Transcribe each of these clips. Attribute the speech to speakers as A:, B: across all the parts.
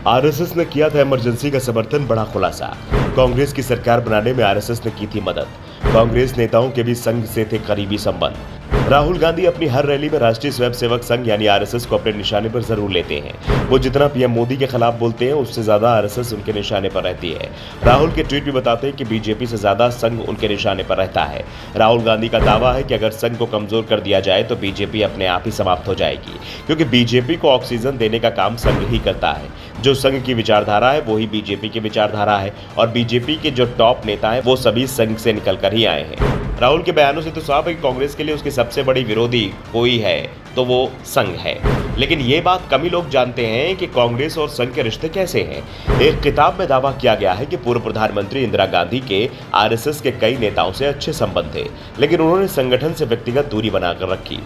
A: RSS ने किया था इमरजेंसी का समर्थन, बड़ा खुलासा। कांग्रेस की सरकार बनाने में आरएसएस ने की थी मदद। कांग्रेस नेताओं के भी संघ से थे करीबी संबंध। राहुल गांधी अपनी हर रैली में राष्ट्रीय स्वयंसेवक संघ यानी आरएसएस को अपने निशाने पर जरूर लेते हैं। वो जितना पीएम मोदी के खिलाफ बोलते हैं, उससे ज्यादा आरएसएस उनके निशाने पर रहती है। राहुल के ट्वीट भी बताते हैं कि बीजेपी से ज्यादा संघ उनके निशाने पर रहता है। राहुल गांधी का दावा है कि अगर संघ को कमजोर कर दिया जाए तो बीजेपी अपने आप ही समाप्त हो जाएगी, क्योंकि बीजेपी को ऑक्सीजन देने का काम संघ ही करता है। जो संघ की विचारधारा है वही बीजेपी की विचारधारा है, और बीजेपी के जो टॉप नेता हैं वो सभी संघ से निकल कर ही आए हैं। राहुल के बयानों से तो साफ है कि कांग्रेस के लिए उसकी सबसे बड़ी विरोधी कोई है तो वो संघ है। लेकिन ये बात कम ही लोग जानते हैं कि कांग्रेस और संघ के रिश्ते कैसे हैं। एक किताब में दावा किया गया है कि पूर्व प्रधानमंत्री इंदिरा गांधी के आरएसएस के कई नेताओं से अच्छे संबंध थे, लेकिन उन्होंने संगठन से व्यक्तिगत दूरी बनाकर रखी।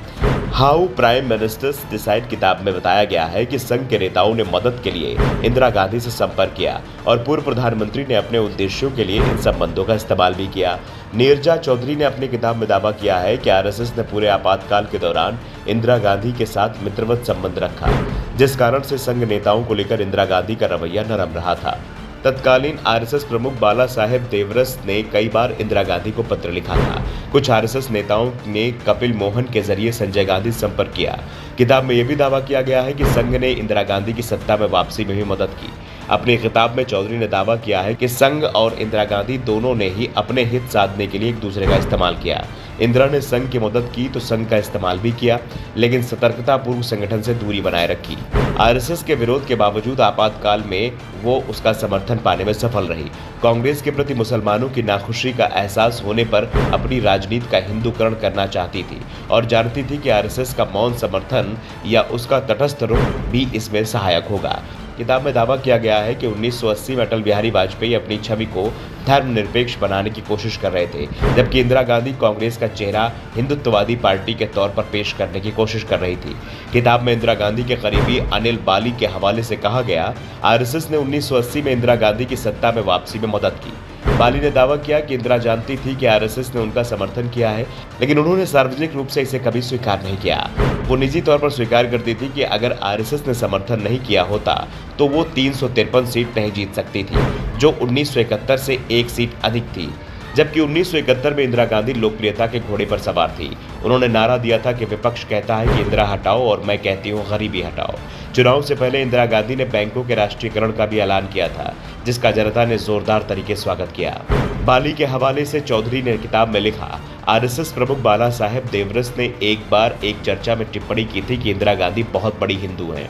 A: हाउ प्राइम मिनिस्टर्स डिसाइड किताब में बताया गया है कि संघ के नेताओं ने मदद के लिए इंदिरा गांधी से संपर्क किया और पूर्व प्रधानमंत्री ने अपने उद्देश्यों के लिए इन संबंधों का इस्तेमाल भी किया। नीरजा चौधरी ने अपनी किताब में दावा किया है कि आरएसएस ने पूरे आपातकाल के दौरान इंदिरा गांधी के साथ मित्रवत संबंध रखा, जिस कारण से संघ नेताओं को लेकर इंदिरा गांधी का रवैया नरम रहा था। तत्कालीन आरएसएस प्रमुख बाला साहेब देवरस ने कई बार इंदिरा गांधी को पत्र लिखा था। कुछ आरएसएस नेताओं ने कपिल मोहन के जरिए संजय गांधी से संपर्क किया। किताब में यह भी दावा किया गया है कि संघ ने इंदिरा गांधी की सत्ता में वापसी में भी मदद की। अपनी किताब में चौधरी ने दावा किया है कि संघ और इंदिरा गांधी दोनों ने ही अपने हित साधने के लिए एक दूसरे का इस्तेमाल किया। इंदिरा ने संघ की मदद की तो संघ का इस्तेमाल भी किया, लेकिन सतर्कता पूर्व संगठन से दूरी बनाए रखी। आरएसएस के विरोध के बावजूद आपातकाल में वो उसका समर्थन पाने में सफल रही। कांग्रेस के प्रति मुसलमानों की नाखुशी का एहसास होने पर अपनी राजनीति का हिंदूकरण करना चाहती थी और जानती थी कि आरएसएस का मौन समर्थन या उसका तटस्थ रुख भी इसमें सहायक होगा। किताब में दावा किया गया है कि 1980 में अटल बिहारी वाजपेयी अपनी छवि को धर्मनिरपेक्ष बनाने की कोशिश कर रहे थे, जबकि इंदिरा गांधी कांग्रेस का चेहरा हिंदुत्ववादी पार्टी के तौर पर पेश करने की कोशिश कर रही थी। किताब में इंदिरा गांधी के करीबी अनिल बाली के हवाले से कहा गया, आरएसएस ने 1980 में इंदिरा गांधी की सत्ता में वापसी में मदद की। बाली ने दावा किया कि इंदिरा जानती थी कि आरएसएस ने उनका समर्थन किया है, लेकिन उन्होंने सार्वजनिक रूप से इसे कभी स्वीकार नहीं किया। वो निजी तौर पर स्वीकार करती थी कि अगर आरएसएस ने समर्थन नहीं किया होता तो वो 353 सीट नहीं जीत सकती थी, जो 1971 से एक सीट अधिक थी। जबकि 1971 में इंदिरा गांधी लोकप्रियता के घोड़े पर सवार थी। उन्होंने नारा दिया था कि विपक्ष कहता है कि इंदिरा हटाओ और मैं कहती हूँ गरीबी हटाओ। चुनाव से पहले इंदिरा गांधी ने बैंकों के राष्ट्रीयकरण का भी ऐलान किया था, जिसका जनता ने जोरदार तरीके से स्वागत किया। बाली के हवाले से चौधरी ने किताब में लिखा, आरएसएस प्रमुख बाला साहेब देवरस ने एक बार एक चर्चा में टिप्पणी की थी कि इंदिरा गांधी बहुत बड़ी हिंदू हैं।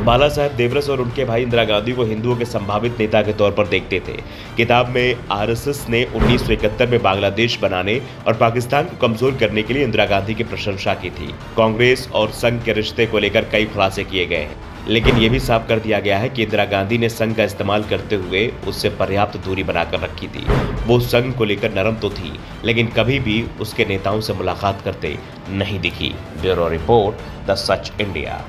A: बाला साहेब देवरस और उनके भाई इंदिरा गांधी को हिंदुओं के संभावित नेता के तौर पर देखते थे। किताब में आरएसएस ने 1971 में बांग्लादेश बनाने और पाकिस्तान को कमजोर करने के लिए इंदिरा गांधी की प्रशंसा की थी। कांग्रेस और संघ के रिश्ते को लेकर कई खुलासे किए गए हैं, लेकिन यह भी साफ कर दिया गया है कि इंदिरा गांधी ने संघ का इस्तेमाल करते हुए उससे पर्याप्त दूरी बनाकर रखी थी। वो संघ को लेकर नरम तो थी, लेकिन कभी भी उसके नेताओं से मुलाकात करते नहीं दिखी। Bureau report, the such India.